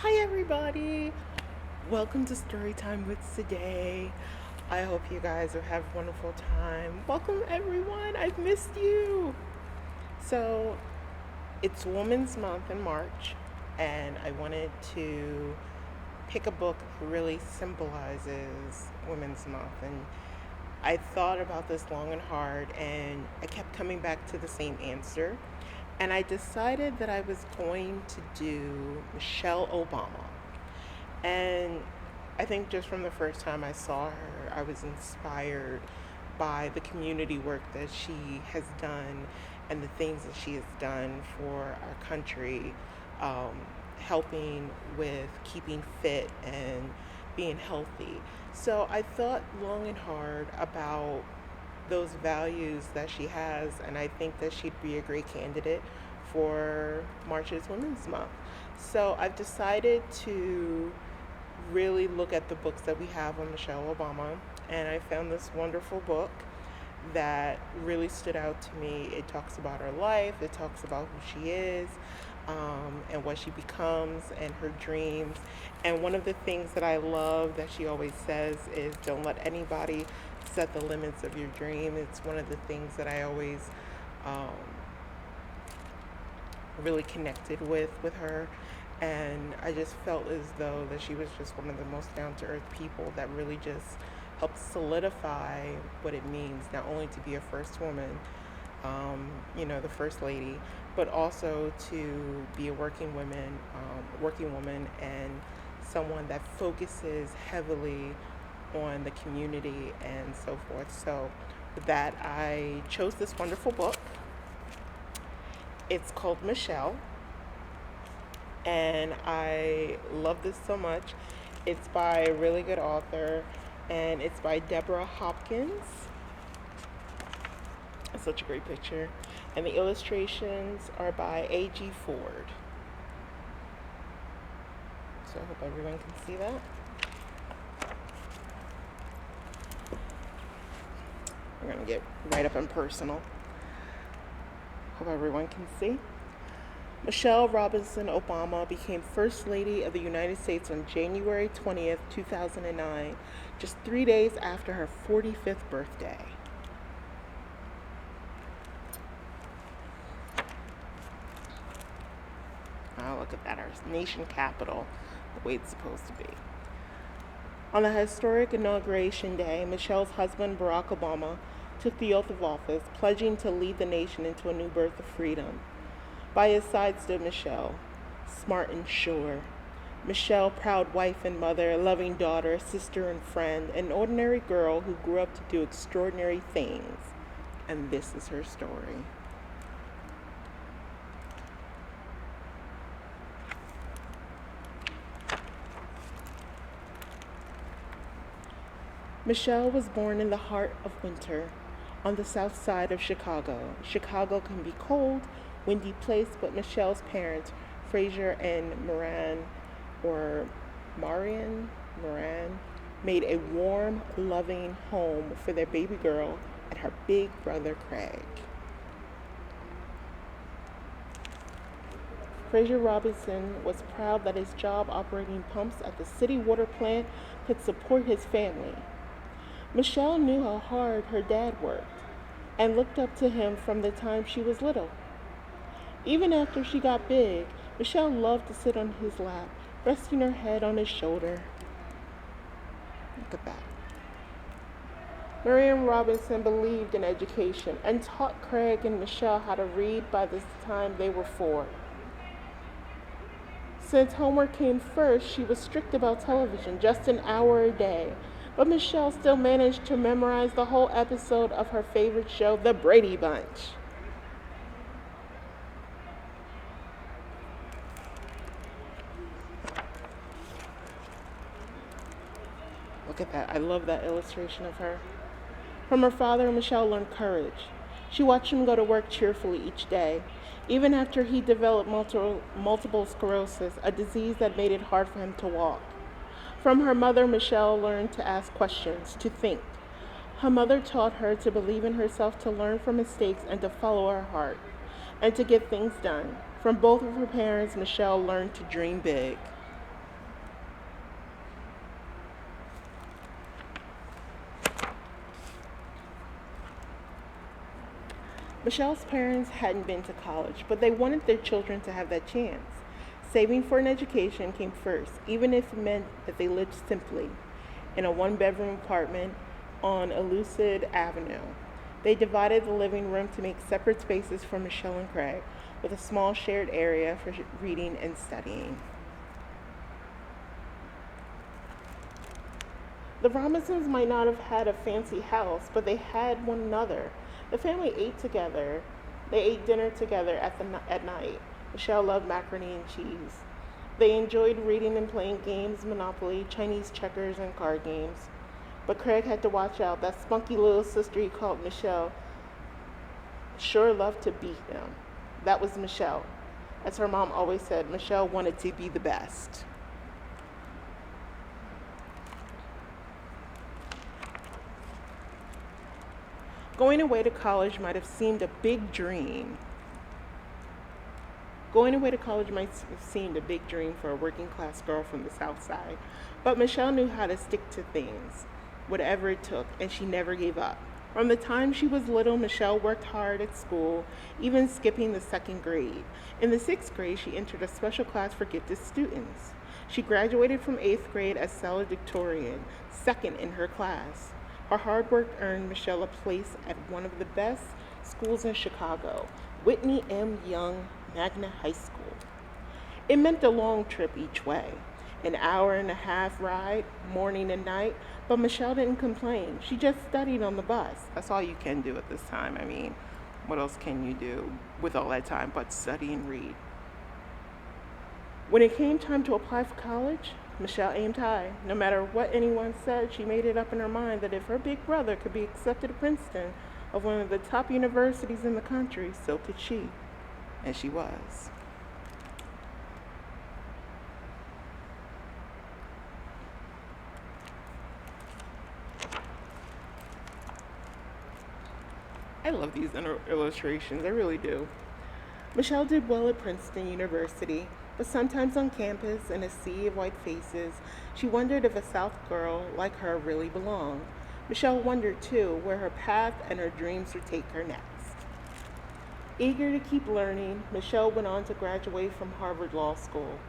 Hi everybody! Welcome to Storytime with today. I hope you guys have a wonderful time. Welcome everyone. I've missed you. So, it's Women's Month in March, and I wanted to pick a book that really symbolizes Women's Month. And I thought about this long and hard, and I kept coming back to the same answer. And I decided that I was going to do Michelle Obama. And I think just from the first time I saw her, I was inspired by the community work that she has done and the things that she has done for our country, um, helping with keeping fit and being healthy. So I thought long and hard about those values that she has, and I think that she'd be a great candidate for March's Women's Month. So I've decided to really look at the books that we have on Michelle Obama, and I found this wonderful book that really stood out to me. It talks about her life, it talks about who she is, and what she becomes, and her dreams. And one of the things that I love that she always says is don't let anybody set the limits of your dream. It's one of the things that I always um, really connected with her, and I just felt as though that she was just one of the most down-to-earth people that really just helped solidify what it means not only to be a first woman, the first lady, but also to be a working woman, and someone that focuses heavily on the community and so forth. So with that, I chose this wonderful book. It's called Michelle, and I love this so much. It's by a really good author, and it's by Deborah Hopkins. It's such a great picture. And the illustrations are by A.G. Ford. So I hope everyone can see that. We're going to get right up and personal. Hope everyone can see. Michelle Robinson Obama became First Lady of the United States on January 20th, 2009, just 3 days after her 45th birthday. Oh, look at that, our nation capital, the way it's supposed to be. On the historic inauguration day, Michelle's husband, Barack Obama, took the oath of office, pledging to lead the nation into a new birth of freedom. By his side stood Michelle, smart and sure. Michelle, proud wife and mother, loving daughter, sister and friend, an ordinary girl who grew up to do extraordinary things. And this is her story. Michelle was born in the heart of winter on the south side of Chicago. Chicago can be cold, windy place, but Michelle's parents, Fraser and Marian Moran, made a warm, loving home for their baby girl and her big brother Craig. Fraser Robinson was proud that his job operating pumps at the city water plant could support his family. Michelle knew how hard her dad worked and looked up to him from the time she was little. Even after she got big, Michelle loved to sit on his lap, resting her head on his shoulder. Look at that. Marian Robinson believed in education and taught Craig and Michelle how to read by the time they were 4. Since homework came first, she was strict about television, just an hour a day. But Michelle still managed to memorize the whole episode of her favorite show, The Brady Bunch. Look at that. I love that illustration of her. From her father, Michelle learned courage. She watched him go to work cheerfully each day, even after he developed multiple sclerosis, a disease that made it hard for him to walk. From her mother, Michelle learned to ask questions, to think. Her mother taught her to believe in herself, to learn from mistakes, and to follow her heart, and to get things done. From both of her parents, Michelle learned to dream big. Michelle's parents hadn't been to college, but they wanted their children to have that chance. Saving for an education came first, even if it meant that they lived simply in a one-bedroom apartment on Elucid Avenue. They divided the living room to make separate spaces for Michelle and Craig, with a small shared area for reading and studying. The Robinsons might not have had a fancy house, but they had one another. The family ate together. They ate dinner together at night. Michelle loved macaroni and cheese. They enjoyed reading and playing games, Monopoly, Chinese checkers, and card games. But Craig had to watch out. That spunky little sister he called Michelle sure loved to beat him. That was Michelle. As her mom always said, Michelle wanted to be the best. Going away to college might have seemed a big dream. Going away to college might have seemed a big dream for a working class girl from the South Side, but Michelle knew how to stick to things, whatever it took, and she never gave up. From the time she was little, Michelle worked hard at school, even skipping the second grade. In the sixth grade, she entered a special class for gifted students. She graduated from eighth grade as valedictorian, second in her class. Her hard work earned Michelle a place at one of the best schools in Chicago, Whitney M. Young Magna High School. It meant a long trip each way, an hour-and-a-half ride, morning and night, but Michelle didn't complain. She just studied on the bus. That's all you can do at this time. I mean, what else can you do with all that time but study and read? When it came time to apply for college, Michelle aimed high. No matter what anyone said, she made it up in her mind that if her big brother could be accepted to Princeton, of one of the top universities in the country, so could she. And she was. I love these illustrations, I really do. Michelle did well at Princeton University, but sometimes on campus, in a sea of white faces, she wondered if a South girl like her really belonged. Michelle wondered, too, where her path and her dreams would take her next. Eager to keep learning, Michelle went on to graduate from Harvard Law School.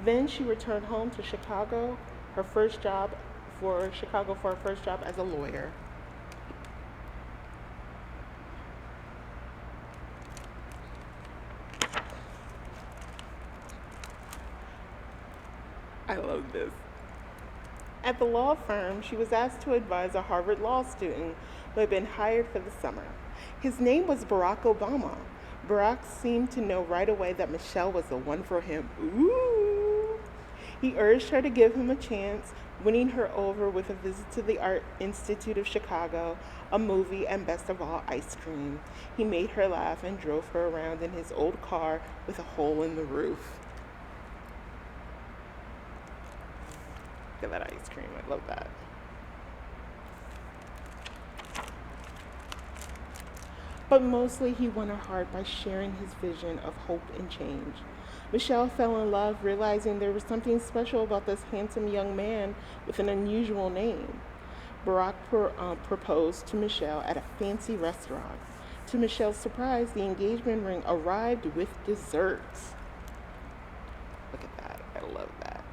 Then she returned home to Chicago, for her first job as a lawyer. I love this. At the law firm, she was asked to advise a Harvard Law student who had been hired for the summer. His name was Barack Obama. Barack seemed to know right away that Michelle was the one for him. Ooh! He urged her to give him a chance, winning her over with a visit to the Art Institute of Chicago, a movie, and best of all, ice cream. He made her laugh and drove her around in his old car with a hole in the roof. Look at that ice cream. I love that. But mostly he won her heart by sharing his vision of hope and change. Michelle fell in love, realizing there was something special about this handsome young man with an unusual name. Barack proposed to Michelle at a fancy restaurant. To Michelle's surprise, the engagement ring arrived with desserts. Look at that. I love that.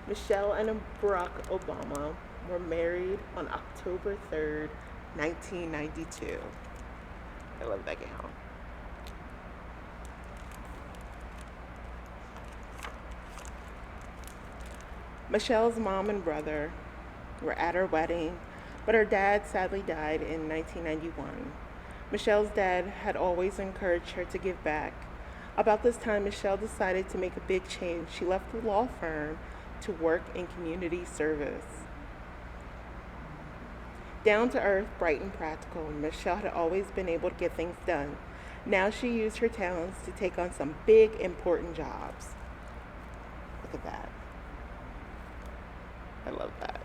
Michelle and Barack Obama were married on October 3rd, 1992. I love that gown. Michelle's mom and brother were at her wedding, but her dad sadly died in 1991. Michelle's dad had always encouraged her to give back. About this time, Michelle decided to make a big change. She left the law firm to work in community service. Down to earth, bright and practical, Michelle had always been able to get things done. Now she used her talents to take on some big, important jobs. Look at that. I love that.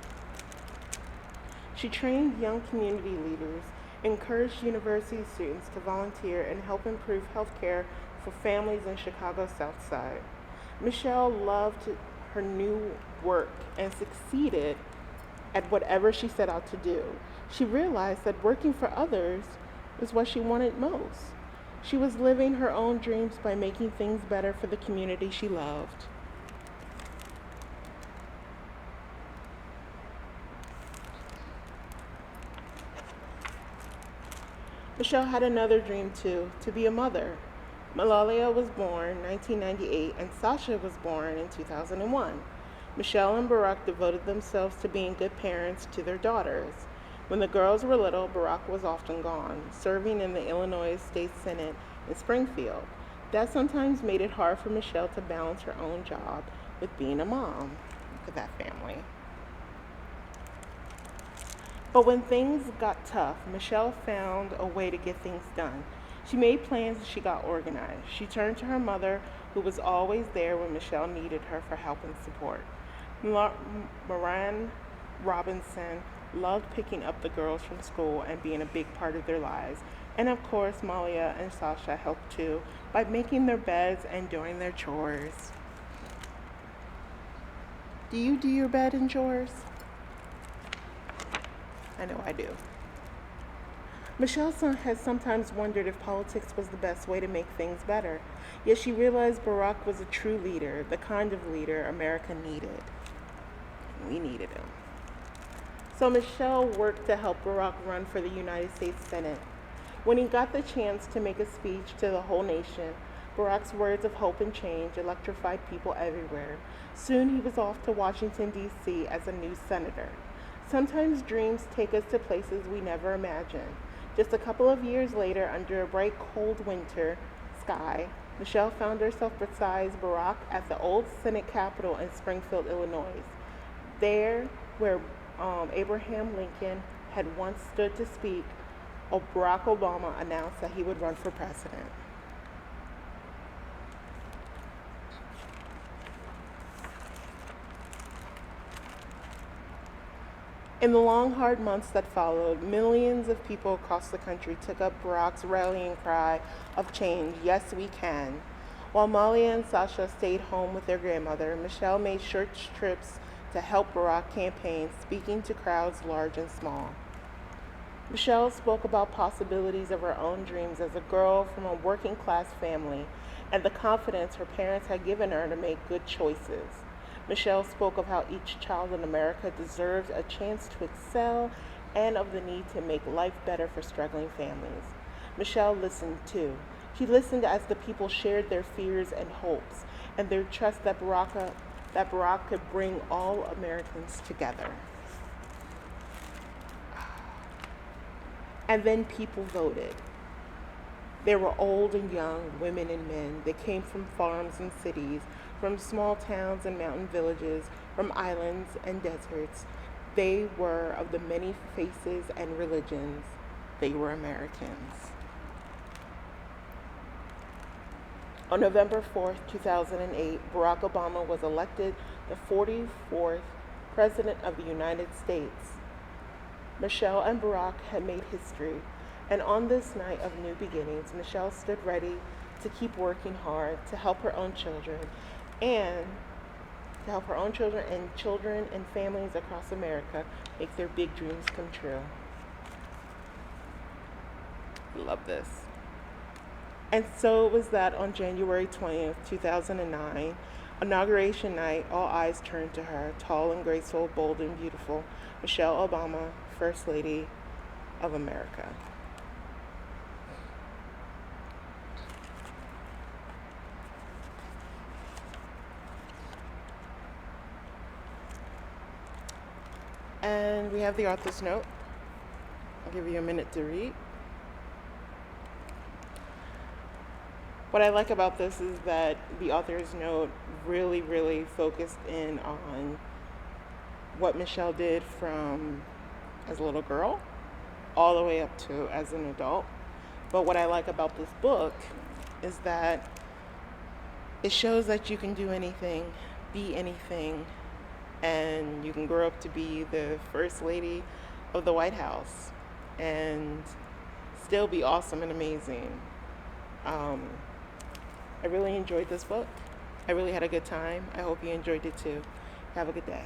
She trained young community leaders, encouraged university students to volunteer and help improve health care for families in Chicago's South Side. Michelle loved her new work and succeeded at whatever she set out to do. She realized that working for others was what she wanted most. She was living her own dreams by making things better for the community she loved. Michelle had another dream too, to be a mother. Malalia was born 1998 and Sasha was born in 2001. Michelle and Barack devoted themselves to being good parents to their daughters. When the girls were little, Barack was often gone, serving in the Illinois State Senate in Springfield. That sometimes made it hard for Michelle to balance her own job with being a mom. Look at that family. But when things got tough, Michelle found a way to get things done. She made plans and she got organized. She turned to her mother, who was always there when Michelle needed her for help and support. Moran Robinson loved picking up the girls from school and being a big part of their lives. And of course, Malia and Sasha helped too by making their beds and doing their chores. Do you do your bed and chores? I know I do. Michelle has sometimes wondered if politics was the best way to make things better. Yet she realized Barack was a true leader, the kind of leader America needed. We needed him. So Michelle worked to help Barack run for the United States Senate. When he got the chance to make a speech to the whole nation, Barack's words of hope and change electrified people everywhere. Soon he was off to Washington, D.C. as a new senator. Sometimes dreams take us to places we never imagined. Just a couple of years later, under a bright, cold winter sky, Michelle found herself beside Barack at the old Senate Capitol in Springfield, Illinois. There, where Abraham Lincoln had once stood to speak, Barack Obama announced that he would run for president. In the long, hard months that followed, millions of people across the country took up Barack's rallying cry of change, yes we can. While Malia and Sasha stayed home with their grandmother, Michelle made church trips to help Barack campaign, speaking to crowds large and small. Michelle spoke about possibilities of her own dreams as a girl from a working class family and the confidence her parents had given her to make good choices. Michelle spoke of how each child in America deserves a chance to excel and of the need to make life better for struggling families. Michelle listened too. She listened as the people shared their fears and hopes and their trust that Barack could bring all Americans together. And then people voted. There were old and young, women and men. They came from farms and cities, from small towns and mountain villages, from islands and deserts. They were of the many faces and religions. They were Americans. On November 4th, 2008, Barack Obama was elected the 44th President of the United States. Michelle and Barack had made history, and on this night of new beginnings, Michelle stood ready to keep working hard to help her own children and children and families across America make their big dreams come true. Love this. And so it was that on January 20th, 2009, inauguration night, all eyes turned to her, tall and graceful, bold and beautiful, Michelle Obama, First Lady of America. And we have the author's note. I'll give you a minute to read. What I like about this is that the author's note really focused in on what Michelle did from as a little girl all the way up to as an adult. But what I like about this book is that it shows that you can do anything, be anything, and you can grow up to be the First Lady of the White House and still be awesome and amazing. I really enjoyed this book. I really had a good time. I hope you enjoyed it too. Have a good day.